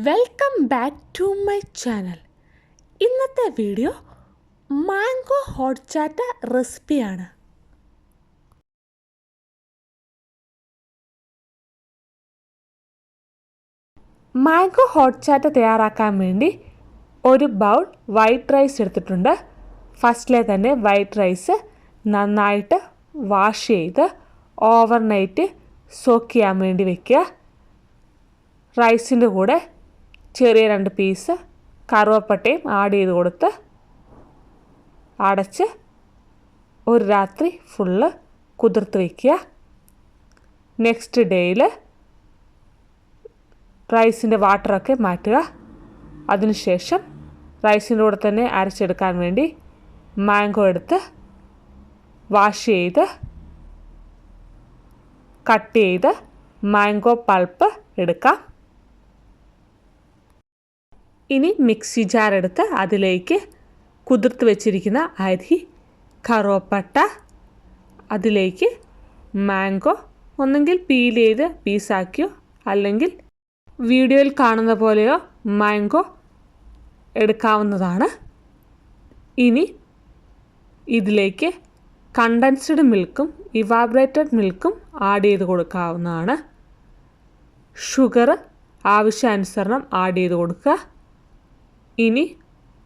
Welcome back to my channel. ഇന്നത്തെ video mango hot ചാറ്റ റെസിപ്പിയാണ്. മാംഗോ ഹോട്ട് ചാറ്റ തയ്യാറാക്കാൻ വേണ്ടി ഒരു ബൗൾ വൈറ്റ് റൈസ് എടുത്തിട്ടുണ്ട്. ഫസ്റ്റിലെ തന്നെ വൈറ്റ് റൈസ് നന്നായിട്ട് വാഷ് ചെയ്ത് ഓവർനൈറ്റ് സോക്ക് ചെയ്യാൻ വേണ്ടി വയ്ക്കുക. റൈസിൻ്റെ കൂടെ ചെറിയ 2 പീസ് കറുവപ്പട്ടയും ആഡ് ചെയ്ത് കൊടുത്ത് അടച്ച് ഒരു രാത്രി ഫുള്ള് കുതിർത്ത് വയ്ക്കുക. നെക്സ്റ്റ് ഡേയിൽ റൈസിൻ്റെ വാട്ടറൊക്കെ മാറ്റുക. അതിനുശേഷം റൈസിൻ്റെ കൂടെ തന്നെ അരച്ചെടുക്കാൻ വേണ്ടി മാംഗോ എടുത്ത് വാഷ് ചെയ്ത് കട്ട് ചെയ്ത് മാംഗോ പൾപ്പ് എടുക്കാം. ഇനി മിക്സി ജാർ എടുത്ത് അതിലേക്ക് കുതിർത്ത് വെച്ചിരിക്കുന്ന അരി, കറുവപ്പട്ട, അതിലേക്ക് മാംഗോ ഒന്നെങ്കിൽ പീൽ ചെയ്ത് പീസാക്കിയോ അല്ലെങ്കിൽ വീഡിയോയിൽ കാണുന്ന പോലെയോ മാംഗോ എടുക്കാവുന്നതാണ്. ഇനി ഇതിലേക്ക് കണ്ടൻസ്ഡ് മിൽക്കും ഇവാപറേറ്റഡ് മിൽക്കും ആഡ് ചെയ്ത് കൊടുക്കാവുന്നതാണ്. ഷുഗർ ആവശ്യാനുസരണം ആഡ് ചെയ്ത് കൊടുക്കുക. ഇനി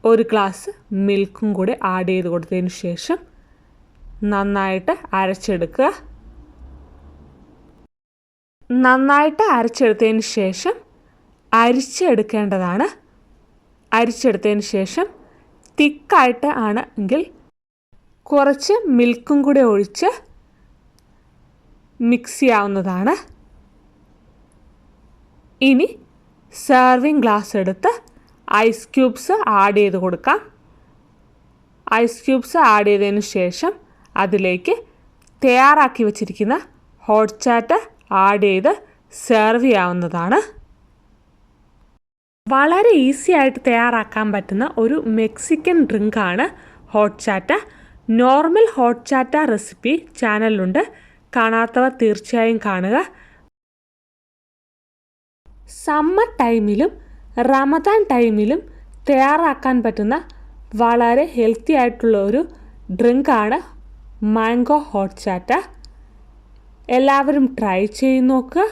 ഒരു ഗ്ലാസ് മിൽക്കും കൂടി ആഡ് ചെയ്ത് കൊടുത്തതിന് ശേഷം നന്നായിട്ട് അരച്ചെടുക്കുക. നന്നായിട്ട് അരച്ചെടുത്തതിന് ശേഷം അരിച്ചെടുക്കേണ്ടതാണ്. അരിച്ചെടുത്തതിന് ശേഷം തിക്കായിട്ട് ആണ് എങ്കിൽ കുറച്ച് മിൽക്കും കൂടി ഒഴിച്ച് മിക്സ് ചെയ്യാവുന്നതാണ്. ഇനി സെർവിങ് ഗ്ലാസ് എടുത്ത് ഐസ് ക്യൂബ്സ് ആഡ് ചെയ്ത് കൊടുക്കാം. ഐസ് ക്യൂബ്സ് ആഡ് ചെയ്തതിന് ശേഷം അതിലേക്ക് തയ്യാറാക്കി വച്ചിരിക്കുന്ന ഹോട്ട് ചാറ്റ ആഡ് ചെയ്ത് സെർവ് ചെയ്യാവുന്നതാണ്. വളരെ ഈസി ആയിട്ട് തയ്യാറാക്കാൻ പറ്റുന്ന ഒരു മെക്സിക്കൻ ഡ്രിങ്കാണ് ഹോട്ട് ചാറ്റ. നോർമൽ ഹോട്ട് ചാറ്റ റെസിപ്പി ചാനലിലുണ്ട്, കാണാത്തവർ തീർച്ചയായും കാണുക. സമ്മർ ടൈമിലും റമദാൻ ടൈമിലും തയ്യാറാക്കാൻ പറ്റുന്ന വളരെ ഹെൽത്തി ആയിട്ടുള്ള ഒരു ഡ്രിങ്കാണ് മാംഗോ ഹോട്ട് ചാറ്റ. എല്ലാവരും ട്രൈ ചെയ്ത് നോക്കുക.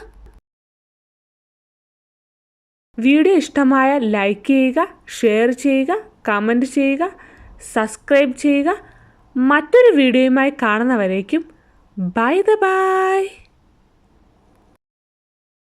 വീഡിയോ ഇഷ്ടമായ ലൈക്ക് ചെയ്യുക, ഷെയർ ചെയ്യുക, കമൻറ്റ് ചെയ്യുക, സബ്സ്ക്രൈബ് ചെയ്യുക. മറ്റൊരു വീഡിയോയുമായി കാണുന്നവരേക്കും ബൈ.